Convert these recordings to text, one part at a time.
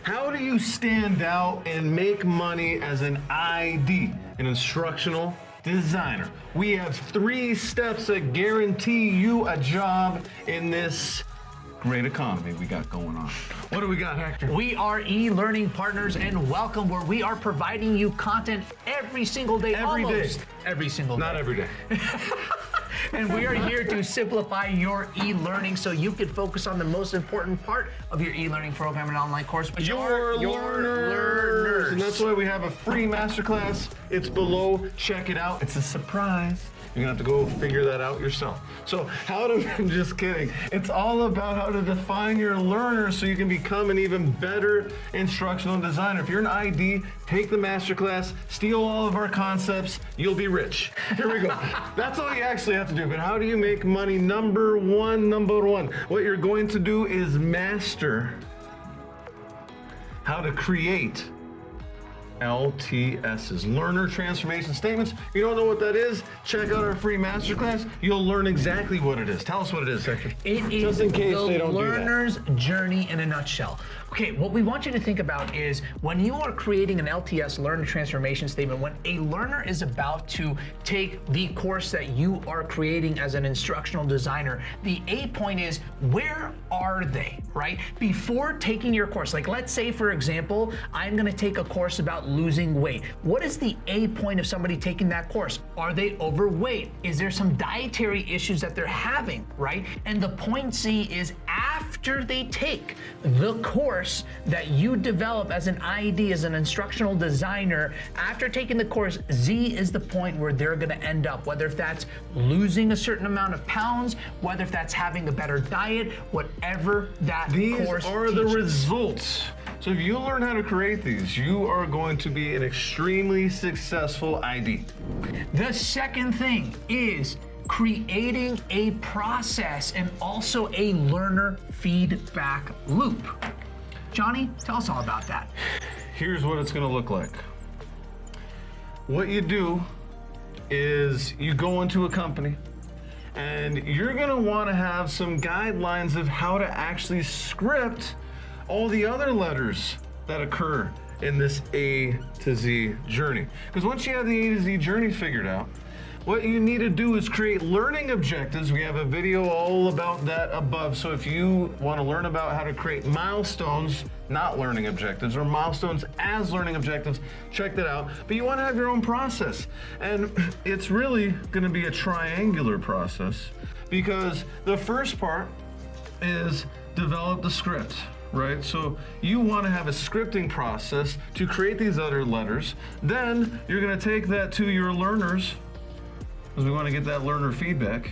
How do you stand out and make money as an ID, an instructional designer? We have 3 steps that guarantee you a job in this great economy we got going on. What do we got, Hector? We are e-learning partners, and welcome, where we are providing you content every single day. Every day. Every single day. Not every day. And we are here to simplify your e-learning so you can focus on the most important part of your e-learning program and online course, which are your learners. And that's why we have a free masterclass. It's below. Check it out. It's a surprise. You're gonna have to go figure that out yourself. So I'm just kidding. It's all about how to define your learners so you can become an even better instructional designer. If you're an ID, take the masterclass, steal all of our concepts, you'll be rich. Here we go. That's all you actually have to do. But how do you make money? Number one. What you're going to do is master how to create LTSs, learner transformation statements. If you don't know what that is, check out our free masterclass. You'll learn exactly what it is. Tell us what it is, Hector. It is just in case the they don't learner's do that. journey in a nutshell. Okay, what we want you to think about is when you are creating an LTS, learner transformation statement, when a learner is about to take the course that you are creating as an instructional designer, the A point is, where are they, right? Before taking your course, like let's say, for example, I'm gonna take a course about losing weight. What is the A point of somebody taking that course? Are they overweight? Is there some dietary issues that they're having, right? And the point C is, after they take the course that you develop as an ID, as an instructional designer, after taking the course, Z is the point where they're gonna end up, whether if that's losing a certain amount of pounds, whether if that's having a better diet, whatever that course These are the results. So if you learn how to create these, you are going to be an extremely successful ID. The second thing is creating a process and also a learner feedback loop. Johnny, tell us all about that. Here's what it's gonna look like. What you do is you go into a company and you're gonna wanna have some guidelines of how to actually script all the other letters that occur in this A to Z journey. Because once you have the A to Z journey figured out, what you need to do is create learning objectives. We have a video all about that above. So if you want to learn about how to create milestones, not learning objectives, or milestones as learning objectives, check that out. But you want to have your own process. And it's really going to be a triangular process, because the first part is develop the script. Right? So you want to have a scripting process to create these other letters. Then you're going to take that to your learners, because we want to get that learner feedback.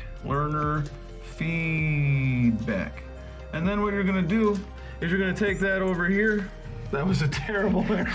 And then what you're going to do is you're going to take that over here. That was a terrible error.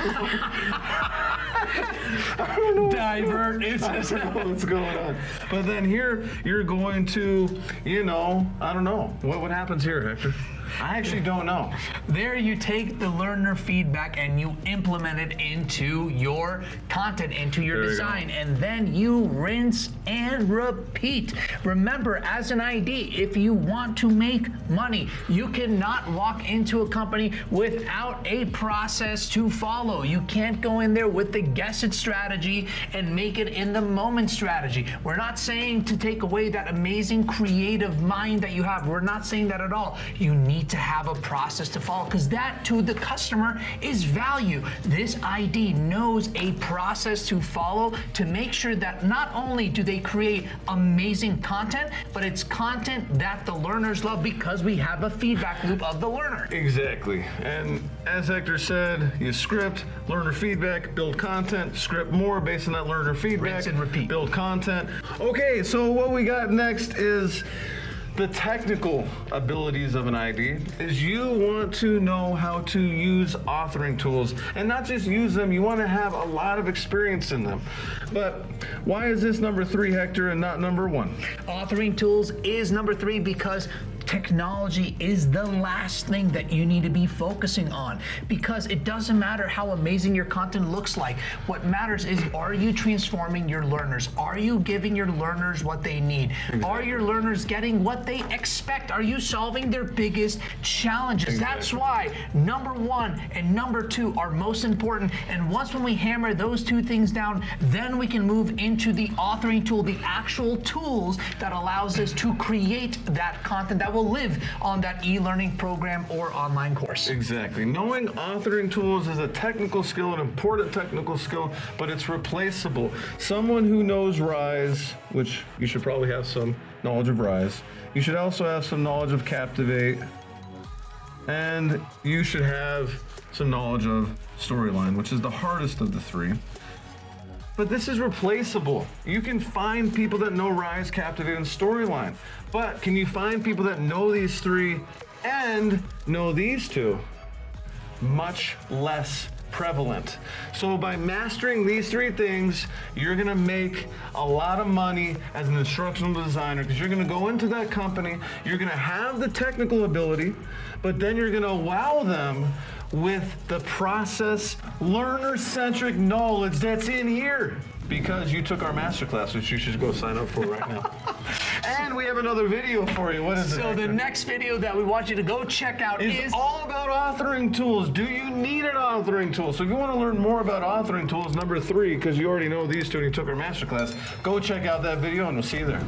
I don't know. Divert. I don't know what's going on. But then here, you're going to, I don't know. What happens here, Hector? I actually don't know. There you take the learner feedback and you implement it into your content, into your design, and then you rinse and repeat. Remember, as an ID, if you want to make money, you cannot walk into a company without a process to follow. You can't go in there with the guess it strategy and make it in the moment strategy. We're not saying to take away that amazing creative mind that you have. We're not saying that at all. You need to have a process to follow, because that to the customer is value. This ID knows a process to follow to make sure that not only do they create amazing content, but it's content that the learners love, because we have a feedback loop of the learner. Exactly. And as Hector said, you script, learner feedback, build content, script more based on that learner feedback, rinse and repeat, build content. Okay, so what we got next is the technical abilities of an ID. Is you want to know how to use authoring tools, and not just use them, you want to have a lot of experience in them. But why is this number 3, Hector, and not number 1? Authoring tools is number 3 because technology is the last thing that you need to be focusing on, because it doesn't matter how amazing your content looks like. What matters is, are you transforming your learners? Are you giving your learners what they need? Exactly. Are your learners getting what they expect? Are you solving their biggest challenges? Exactly. That's why number 1 and number 2 are most important. And once when we hammer those 2 things down, then we can move into the authoring tool, the actual tools that allows us to create that content that will live on that e-learning program or online course. Exactly. Knowing authoring tools is a technical skill, an important technical skill, but it's replaceable. Someone who knows Rise, which you should probably have some knowledge of Rise, you should also have some knowledge of Captivate, and you should have some knowledge of Storyline, which is the hardest of the 3. But this is replaceable. You can find people that know Rise, Captivate, and Storyline. But can you find people that know these 3 and know these 2? Much less prevalent. So by mastering these 3 things, you're gonna make a lot of money as an instructional designer, because you're gonna go into that company, you're gonna have the technical ability, but then you're gonna wow them with the process, learner-centric knowledge that's in here, because you took our MasterClass, which you should go sign up for right now. And we have another video for you. What is it? So the next video that we want you to go check out is all about authoring tools. Do you need an authoring tool? So if you want to learn more about authoring tools, number 3, because you already know these 2 and you took our MasterClass, go check out that video and we'll see you there.